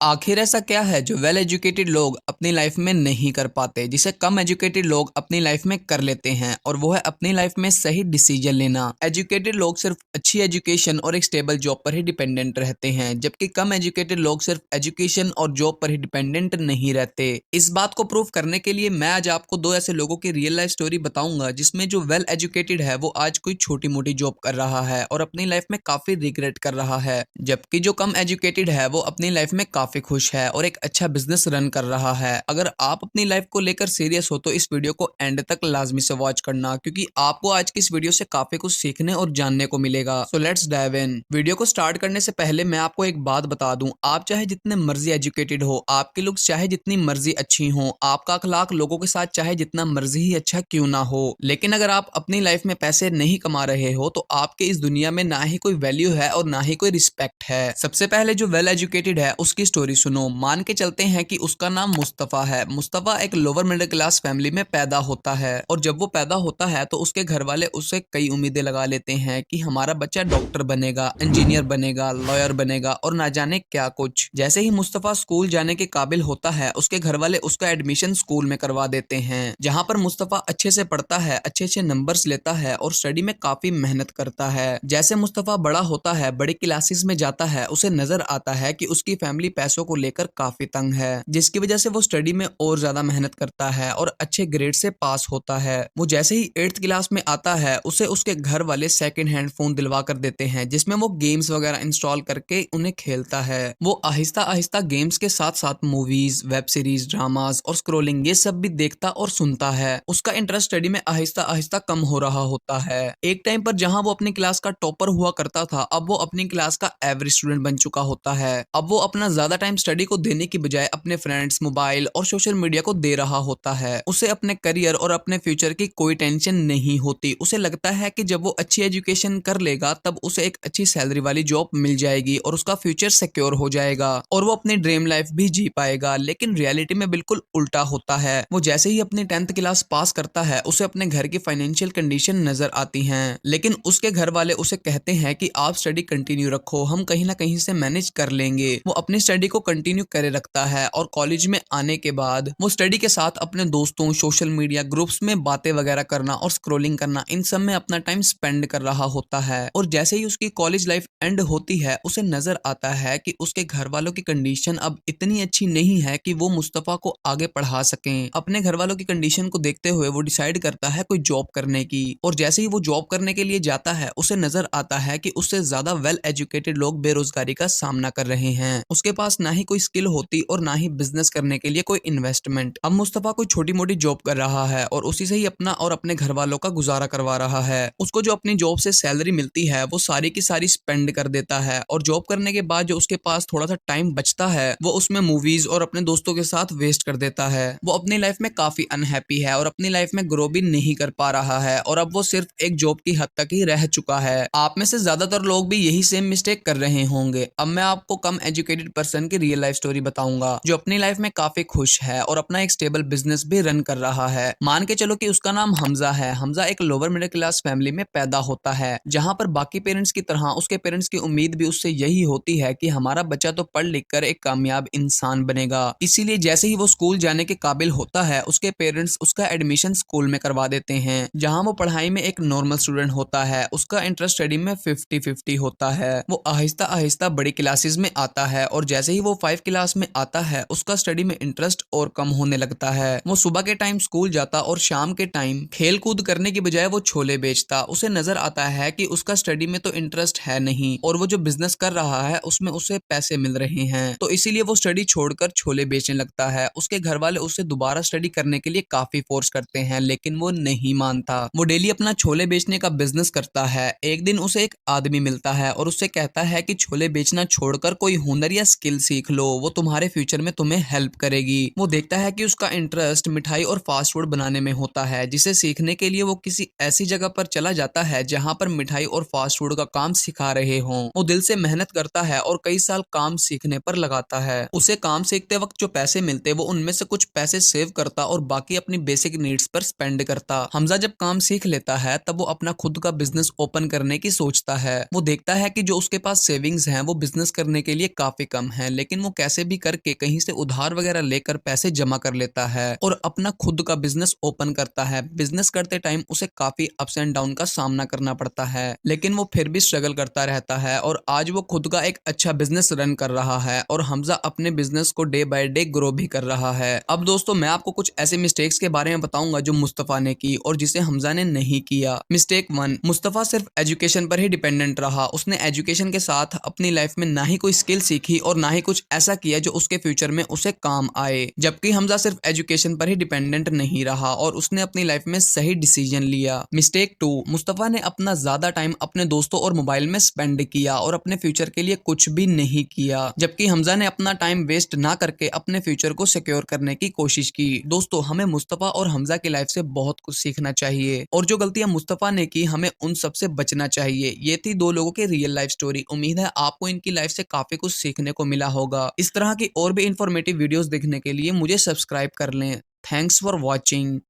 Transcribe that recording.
आखिर ऐसा क्या है जो वेल एजुकेटेड लोग अपनी लाइफ में नहीं कर पाते, जिसे कम एजुकेटेड लोग अपनी लाइफ में कर लेते हैं? और वो है अपनी लाइफ में सही डिसीजन लेना। एजुकेटेड लोग सिर्फ अच्छी एजुकेशन और एक स्टेबल जॉब पर ही डिपेंडेंट रहते हैं, जबकि कम एजुकेटेड लोग सिर्फ एजुकेशन और जॉब पर ही डिपेंडेंट नहीं रहते। इस बात को प्रूव करने के लिए मैं आज आपको दो ऐसे लोगों की रियल लाइफ स्टोरी बताऊंगा, जिसमें जो वेल एजुकेटेड है वो आज कोई छोटी मोटी जॉब कर रहा है और अपनी लाइफ में काफी रिग्रेट कर रहा है, जबकि जो कम एजुकेटेड है वो अपनी लाइफ में काफी खुश है और एक अच्छा बिजनेस रन कर रहा है। अगर आप अपनी लाइफ को लेकर सीरियस हो तो इस वीडियो को एंड तक लाजमी से वॉच करना, क्योंकि आपको आज की इस वीडियो से काफी कुछ सीखने और जानने को मिलेगा। So let's dive in. Video को स्टार्ट करने से पहले मैं आपको एक बात बता दूं, आप चाहे जितने मर्जी एजुकेटेड हो, आपके लुक्स चाहे जितनी मर्जी अच्छी हो, आपका अखलाक लोगों के साथ चाहे जितना मर्जी ही अच्छा क्यों ना हो, लेकिन अगर आप अपनी लाइफ में पैसे नहीं कमा रहे हो तो आपके इस दुनिया में ना ही कोई वैल्यू है और ना ही कोई रिस्पेक्ट है। सबसे पहले जो वेल एजुकेटेड है उसकी स्टोरी सुनो। मान के चलते हैं कि उसका नाम मुस्तफा है। मुस्तफा एक लोअर मिडिल क्लास फैमिली में पैदा होता है और जब वो पैदा होता है तो उसके घर वाले उससे कई उम्मीदें लगा लेते हैं कि हमारा बच्चा डॉक्टर बनेगा, इंजीनियर बनेगा, लॉयर बनेगा और ना जाने क्या कुछ। जैसे ही मुस्तफा स्कूल जाने के काबिल होता है, उसके घर वाले उसका एडमिशन स्कूल में करवा देते हैं, जहां पर मुस्तफा अच्छे से पढ़ता है, अच्छे अच्छे नंबर्स लेता है और स्टडी में काफी मेहनत करता है। जैसे मुस्तफा बड़ा होता है, बड़ी क्लासेस में जाता है, उसे नजर आता है कि उसकी फैमिली पैसों को लेकर काफी तंग है, जिसकी वजह से वो स्टडी में और ज्यादा मेहनत करता है और अच्छे ग्रेड से पास होता है। वो जैसे ही 8th क्लास में आता है, उसे उसके घर वाले सेकंड हैंड फोन दिलवा कर देते हैं, जिसमें वो गेम्स वगैरह इंस्टॉल करके उन्हें खेलता है। वो आहिस्ता आहिस्ता गेम्स के साथ साथ मूवीज, वेब सीरीज, ड्रामास और स्क्रोलिंग ये सब भी देखता और सुनता है। उसका इंटरेस्ट स्टडी में आहिस्ता आहिस्ता कम हो रहा होता है। एक टाइम पर जहां वो अपनी क्लास का टॉपर हुआ करता था, अब वो अपनी क्लास का एवरेज स्टूडेंट बन चुका होता है। अब वो अपना ज्यादा टाइम स्टडी को देने की बजाय अपने फ्रेंड्स, मोबाइल और सोशल मीडिया को दे रहा होता है। उसे अपने करियर और अपने फ्यूचर की कोई टेंशन नहीं होती। उसे लगता है कि जब वो अच्छी एजुकेशन कर लेगा तब उसे एक अच्छी सैलरी वाली जॉब मिल जाएगी और उसका फ्यूचर सिक्योर हो जाएगा और वो अपनी ड्रीम लाइफ भी जी पाएगा। लेकिन रियलिटी में बिल्कुल उल्टा होता है। वो जैसे ही अपनी 10th क्लास पास करता है, उसे अपने घर की फाइनेंशियल कंडीशन नजर आती है, लेकिन उसके घर वाले उसे कहते हैं कि आप स्टडी कंटिन्यू रखो, हम कहीं ना कहीं से मैनेज कर लेंगे। वो अपनी स्टडी को कंटिन्यू करे रखता है और कॉलेज में आने के बाद वो स्टडी के साथ अपने दोस्तों, सोशल मीडिया ग्रुप्स में बातें वगैरह करना और स्क्रोलिंग करना, इन सब में अपना टाइम स्पेंड कर रहा होता है। और जैसे ही उसकी कॉलेज लाइफ एंड होती है, उसे नजर आता है कि उसके घर वालों की कंडीशन अब इतनी अच्छी नहीं है कि वो मुस्तफा को आगे पढ़ा सकें। अपने घर वालों की कंडीशन को देखते हुए वो डिसाइड करता है कोई जॉब करने की, और जैसे ही वो जॉब करने के लिए जाता है, उसे नजर आता है कि उससे ज्यादा वेल एजुकेटेड लोग बेरोजगारी का सामना कर रहे हैं। उसके पास ना ही कोई स्किल होती और ना ही बिजनेस करने के लिए कोई इन्वेस्टमेंट। अब मुस्तफा कोई छोटी मोटी जॉब कर रहा है और उसी से ही अपना और अपने घर वालों का गुजारा करवा रहा है। उसको जो अपनी जॉब से सैलरी मिलती है वो सारी की सारी स्पेंड कर देता है, और जॉब करने के बाद जो उसके पास थोड़ा सा टाइम बचता है वो उसमें मूवीज और अपने दोस्तों के साथ वेस्ट कर देता है। वो अपनी लाइफ में काफी अनहैप्पी है और अपनी लाइफ में ग्रो भी नहीं कर पा रहा है, और अब वो सिर्फ एक जॉब की हद तक ही रह चुका है। आप में से ज्यादातर लोग भी यही सेम मिस्टेक कर रहे होंगे। अब मैं आपको कम एजुकेटेड पर्सन की रियल लाइफ स्टोरी बताऊंगा, जो अपनी लाइफ में काफी खुश है और अपना एक स्टेबल बिजनेस भी रन कर रहा है। मान के चलो कि उसका नाम हमजा है। हमजा एक लोअर मिडिल क्लास फैमिली में पैदा होता है, जहां पर बाकी पेरेंट्स की तरह उसके पेरेंट्स की उम्मीद भी उससे यही होती है कि हमारा बच्चा तो पढ़ लिख कर एक कामयाब इंसान बनेगा। इसीलिए जैसे ही वो स्कूल जाने के काबिल होता है, उसके पेरेंट्स उसका एडमिशन स्कूल में करवा देते हैं, जहां वो पढ़ाई में एक नॉर्मल स्टूडेंट होता है। उसका इंटरेस्ट स्टडी में 50-50 होता है। वो आहिस्ता आहिस्ता बड़ी क्लासेस में आता है, और जैसे ही वो 5 क्लास में आता है, उसका स्टडी में इंटरेस्ट और कम होने लगता है। वो सुबह के टाइम स्कूल जाता और शाम के टाइम खेल कूद करने की बजाय वो छोले बेचता। उसे नजर आता है कि उसका स्टडी में तो इंटरेस्ट है नहीं, और वो जो बिजनेस कर रहा है उसमें उसे पैसे मिल रहे हैं, तो इसीलिए वो स्टडी छोड़कर छोले बेचने लगता है। उसके घर वाले उसे दोबारा स्टडी करने के लिए काफी फोर्स करते हैं, लेकिन वो नहीं मानता। वो डेली अपना छोले बेचने का बिजनेस करता है। एक दिन उसे एक आदमी मिलता है और उससे कहता है कि छोले बेचना छोड़कर कोई हुनर या स्किल सीख लो, वो तुम्हारे फ्यूचर में तुम्हें हेल्प करेगी। वो देखता है कि उसका इंटरेस्ट मिठाई और फास्ट फूड बनाने में होता है, जिसे सीखने के लिए वो किसी ऐसी जगह पर चला जाता है जहां पर मिठाई और फास्ट फूड का काम सिखा रहे हों। वो दिल से मेहनत करता है और कई साल काम सीखने पर लगाता है। उसे काम सीखते वक्त जो पैसे मिलते वो उनमें से कुछ पैसे सेव करता और बाकी अपनी बेसिक नीड्स पर स्पेंड करता। हमजा जब काम सीख लेता है तब वो अपना खुद का बिजनेस ओपन करने की सोचता है। वो देखता है कि जो उसके पास सेविंग्स हैं वो बिजनेस करने के लिए काफी कम है, लेकिन वो कैसे भी करके कहीं से उधार वगैरह लेकर पैसे जमा कर लेता है और अपना खुद का बिजनेस ओपन करता है। बिजनेस करते टाइम उसे काफी अप्स एंड डाउन का सामना करना पड़ता है, लेकिन वो फिर भी स्ट्रगल करता रहता है और आज वो खुद का एक अच्छा बिजनेस रन कर रहा है और हमजा अपने बिजनेस को डे बाय डे ग्रो भी कर रहा है। अब दोस्तों मैं आपको कुछ ऐसे मिस्टेक्स के बारे में बताऊंगा जो मुस्तफा ने की और जिसे हमजा ने नहीं किया। मिस्टेक 1, मुस्तफा सिर्फ एजुकेशन पर ही डिपेंडेंट रहा। उसने एजुकेशन के साथ अपनी लाइफ में ना ही कोई स्किल सीखी और ना ही कुछ ऐसा किया जो उसके फ्यूचर में उसे काम आए। जबकि हमजा सिर्फ एजुकेशन पर ही डिपेंडेंट नहीं रहा और उसने अपनी लाइफ में सही डिसीजन लिया। मिस्टेक 2, मुस्तफा ने अपना ज्यादा टाइम अपने दोस्तों और मोबाइल में स्पेंड किया और अपने फ्यूचर के लिए कुछ भी नहीं किया। जबकि हमजा ने अपना टाइम वेस्ट ना करके अपने फ्यूचर को सिक्योर करने की कोशिश की। दोस्तों हमें मुस्तफा और हमजा की लाइफ से बहुत कुछ सीखना चाहिए और जो गलतियां मुस्तफा ने की हमें उन सब से बचना चाहिए। ये थी दो लोगों की रियल लाइफ स्टोरी। उम्मीद है आपको इनकी लाइफ से काफी कुछ सीखने को मिला होगा। इस तरह की और भी इंफॉर्मेटिव वीडियोस देखने के लिए मुझे सब्सक्राइब कर लें। Thanks for watching.